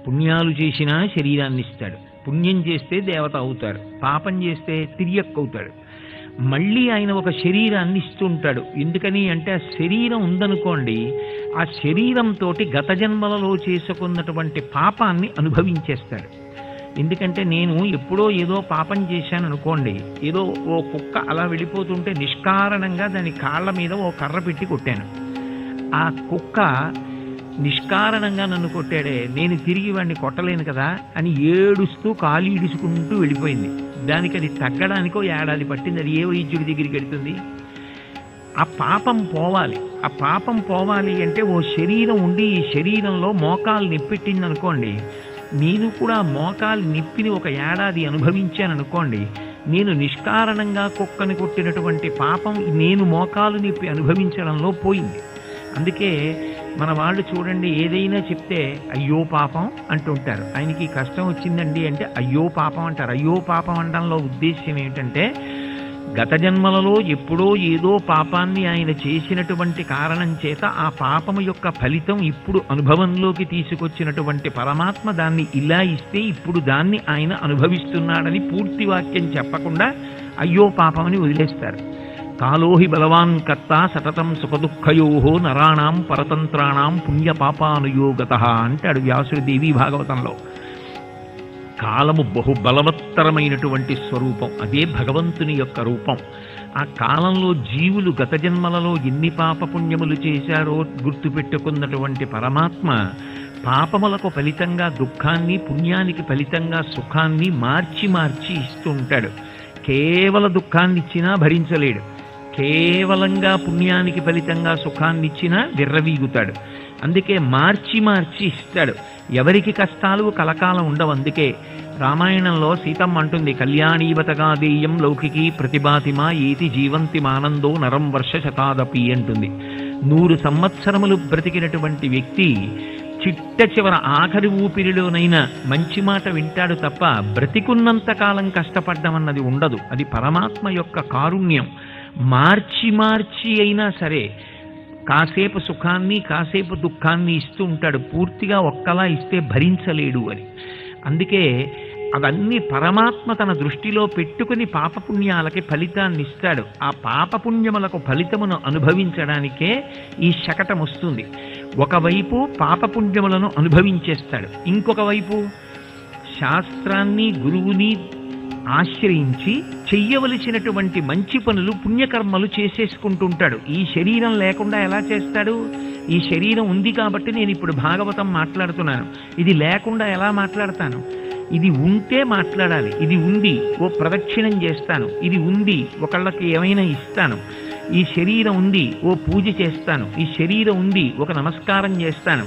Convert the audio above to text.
పుణ్యాలు చేసినా శరీరాన్ని ఇస్తాడు. పుణ్యం చేస్తే దేవత అవుతాడు, పాపం చేస్తే తిరియక్ అవుతాడు. మళ్ళీ ఆయన ఒక శరీరాన్ని ఇస్తుంటాడు. ఎందుకని అంటే ఆ శరీరం ఉందనుకోండి, ఆ శరీరంతో గత జన్మలలో చేసుకున్నటువంటి పాపాన్ని అనుభవించేస్తాడు. ఎందుకంటే నేను ఎప్పుడో ఏదో పాపం చేశాను అనుకోండి, ఏదో ఓ కుక్క అలా వెళ్ళిపోతుంటే నిష్కారణంగా దాని కాళ్ళ మీద ఓ కర్ర పెట్టి కొట్టాను. ఆ కుక్క నిష్కారణంగా నన్ను కొట్టాడే, నేను తిరిగి వాడిని కొట్టలేను కదా అని ఏడుస్తూ కాలు ఈడుచుకుంటూ వెళ్ళిపోయింది. దానికి అది తగ్గడానికో ఏడాది పట్టింది. అది ఏ వైద్యుడి దగ్గరికి వెళ్తుంది? ఆ పాపం పోవాలి. ఆ పాపం పోవాలి అంటే ఓ శరీరం ఉండి ఈ శరీరంలో మోకాలు నిప్పెట్టింది అనుకోండి, నేను కూడా మోకాలు నిప్పిని ఒక ఏడాది అనుభవించాను అనుకోండి, నేను నిష్కారణంగా కుక్కని కొట్టినటువంటి పాపం నేను మోకాలు నిప్పి అనుభవించడంలో పోయింది. అందుకే మన వాళ్ళు చూడండి, ఏదైనా చెప్తే అయ్యో పాపం అంటుంటారు. ఆయనకి కష్టం వచ్చిందండి అంటే అయ్యో పాపం అంటారు. అయ్యో పాపం అనడంలో ఉద్దేశ్యం ఏమిటంటే గత జన్మలలో ఎప్పుడో ఏదో పాపాన్ని ఆయన చేసినటువంటి కారణం చేత ఆ పాపము యొక్క ఫలితం ఇప్పుడు అనుభవంలోకి తీసుకొచ్చినటువంటి పరమాత్మ దాన్ని ఇలా ఇస్తే ఇప్పుడు దాన్ని ఆయన అనుభవిస్తున్నాడని పూర్తి వాక్యం చెప్పకుండా అయ్యో పాపమని వదిలేస్తారు. కాలోహి బలవాన్ కర్త సతతం సుఖదుఃఖయో నరాణం పరతంత్రాణం పుణ్యపాపానుయోగత అంటాడు వ్యాసుడు దేవీ భాగవతంలో. కాలము బహుబలవత్తరమైనటువంటి స్వరూపం, అదే భగవంతుని యొక్క రూపం. ఆ కాలంలో జీవులు గత జన్మలలో ఎన్ని పాపపుణ్యములు చేశారో గుర్తుపెట్టుకున్నటువంటి పరమాత్మ పాపములకు ఫలితంగా దుఃఖాన్ని, పుణ్యానికి ఫలితంగా సుఖాన్ని మార్చి మార్చి ఇస్తూ ఉంటాడు. కేవల దుఃఖాన్ని ఇచ్చినా భరించలేడు, కేవలంగా పుణ్యానికి ఫలితంగా సుఖాన్ని ఇచ్చినా విర్రవీగుతాడు. అందుకే మార్చి మార్చి ఇస్తాడు. ఎవరికి కష్టాలు కలకాలం ఉండవు. అందుకే రామాయణంలో సీతమ్మ అంటుంది, కళ్యాణీవతగా దేయం లౌకికీ ప్రతిభాతిమా ఏతి జీవంతి మానందో నరం వర్ష శతాదపి అంటుంది. 100 సంవత్సరములు బ్రతికినటువంటి వ్యక్తి చిట్ట చివర ఆఖరి ఊపిరిలోనైనా మంచి మాట వింటాడు తప్ప బ్రతికున్నంత కాలం కష్టపడ్డం అన్నది ఉండదు. అది పరమాత్మ యొక్క కారుణ్యం. మార్చి మార్చి అయినా సరే కాసేపు సుఖాన్ని కాసేపు దుఃఖాన్ని ఇస్తూ ఉంటాడు. పూర్తిగా ఒక్కలా ఇస్తే భరించలేడు అని. అందుకే అవన్నీ పరమాత్మ తన దృష్టిలో పెట్టుకుని పాపపుణ్యాలకి ఫలితాన్ని ఇస్తాడు. ఆ పాపపుణ్యములకు ఫలితమును అనుభవించడానికే ఈ శకటం వస్తుంది. ఒకవైపు పాపపుణ్యములను అనుభవించేస్తాడు, ఇంకొక వైపు శాస్త్రాన్ని గురువుని ఆశ్రయించి చెయ్యవలసినటువంటి మంచి పనులు పుణ్యకర్మలు చేసేసుకుంటుంటాడు. ఈ శరీరం లేకుండా ఎలా చేస్తాడు? ఈ శరీరం ఉంది కాబట్టి నేను ఇప్పుడు భాగవతం మాట్లాడుతున్నాను. ఇది లేకుండా ఎలా మాట్లాడతాను? ఇది ఉంటే మాట్లాడాలి. ఇది ఉంది ఓ ప్రదక్షిణం చేస్తాను, ఇది ఉంది ఒకళ్ళకి ఏమైనా ఇస్తాను, ఈ శరీరం ఉంది ఓ పూజ చేస్తాను, ఈ శరీరం ఉంది ఒక నమస్కారం చేస్తాను.